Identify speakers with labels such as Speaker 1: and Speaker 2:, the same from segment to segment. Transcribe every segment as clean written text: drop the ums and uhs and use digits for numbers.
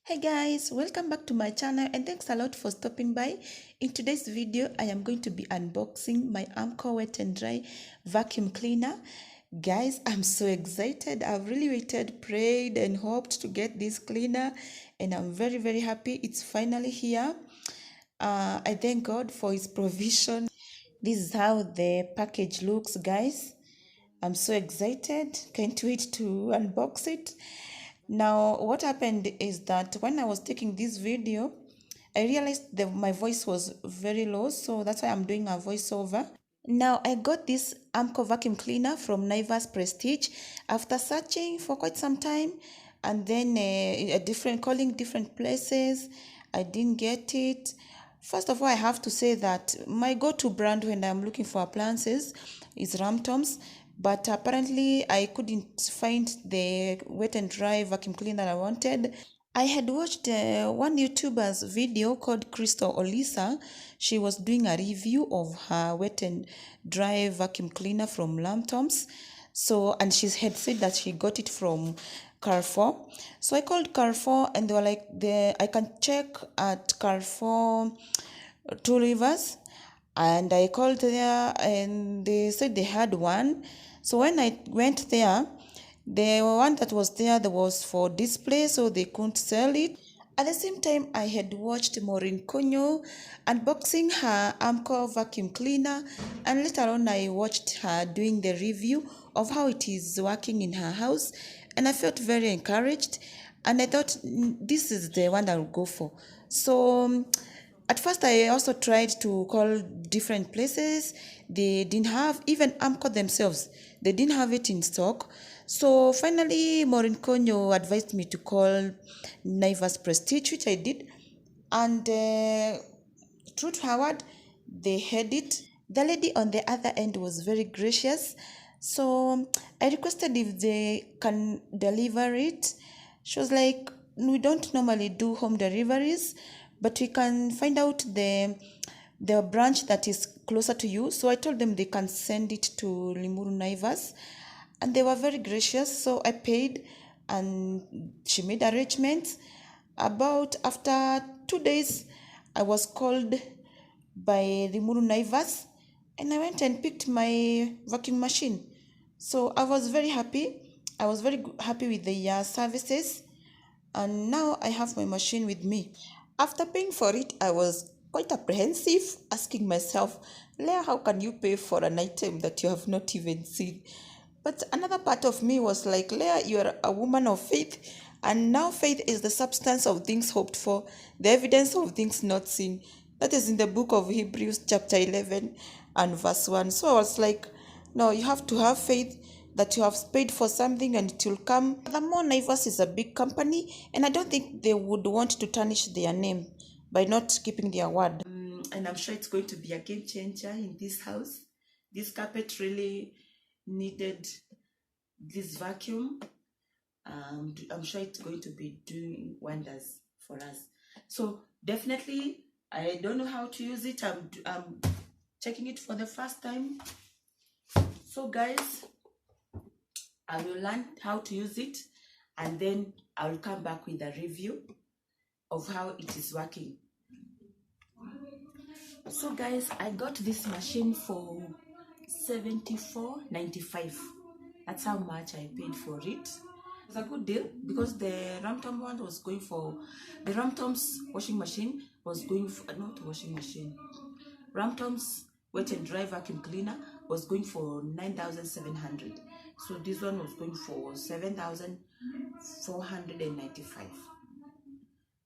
Speaker 1: Hey guys, welcome back to my channel and thanks a lot for stopping by. In today's video, I am going to be unboxing my Armco wet and dry vacuum cleaner. Guys, I'm so excited. I've really waited, prayed and hoped to get this cleaner and I'm very happy it's finally here. I thank God for his provision. This is how the package looks, guys. I'm so excited. Can't wait to unbox it. Now, what happened is that when I was taking this video, I realized that my voice was very low, so that's why I'm doing a voiceover. Now, I got this Armco vacuum cleaner from Naivas Prestige after searching for quite some time and then calling different places. I didn't get it. First of all, I have to say that my go-to brand when I'm looking for appliances is Ramtom's, but apparently I couldn't find the wet and dry vacuum cleaner I wanted. I had watched one YouTuber's video called Crystal Olisa. She was doing a review of her wet and dry vacuum cleaner from Ramtom's. And she had said that she got it from Carrefour. So I called Carrefour and they were like, I can check at Carrefour Two Rivers. And I called there and they said they had one. So when I went there, the one that was there was for display, so they couldn't sell it. At the same time, I had watched Maureen Konyo unboxing her Armco vacuum cleaner, and later on I watched her doing the review of how it is working in her house, and I felt very encouraged, and I thought this is the one I will go for. At first, I also tried to call different places. They didn't have, even Armco themselves, they didn't have it in stock. So finally, Maureen Konyo advised me to call Naivas Prestige, which I did. And true to her word, they had it. The lady on the other end was very gracious. So I requested if they can deliver it. She was like, we don't normally do home deliveries, but we can find out the branch that is closer to you. So I told them they can send it to Limuru Naivas, and they were very gracious. So I paid and she made arrangements. About after 2 days, I was called by Limuru Naivas and I went and picked my vacuum machine. So I was very happy. I was very happy with the services, and now I have my machine with me. After paying for it, I was quite apprehensive, asking myself, Leah, how can you pay for an item that you have not even seen? But another part of me was like, Leah, you are a woman of faith, and now faith is the substance of things hoped for, the evidence of things not seen. That is in the book of Hebrews chapter 11 and verse 1. So I was like, no, you have to have faith that you have paid for something and it will come. Furthermore, Naivas is a big company and I don't think they would want to tarnish their name by not keeping their word. And I'm sure it's going to be a game changer in this house. This carpet really needed this vacuum. I'm sure it's going to be doing wonders for us. So definitely, I don't know how to use it. I'm checking it for the first time. So guys, I will learn how to use it and then I will come back with a review of how it is working. So guys, I got this machine for $74.95. That's how much I paid for it. It was a good deal because the Ramtom one was going for, the Ramtom's washing machine was going for, not washing machine, Ramtom's wet and dry vacuum cleaner was going for 9,700. So this one was going for 7,495.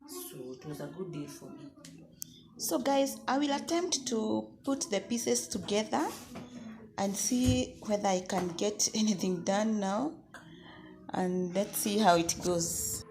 Speaker 1: So it was a good deal for me. So guys, I will attempt to put the pieces together and see whether I can get anything done now. And let's see how it goes.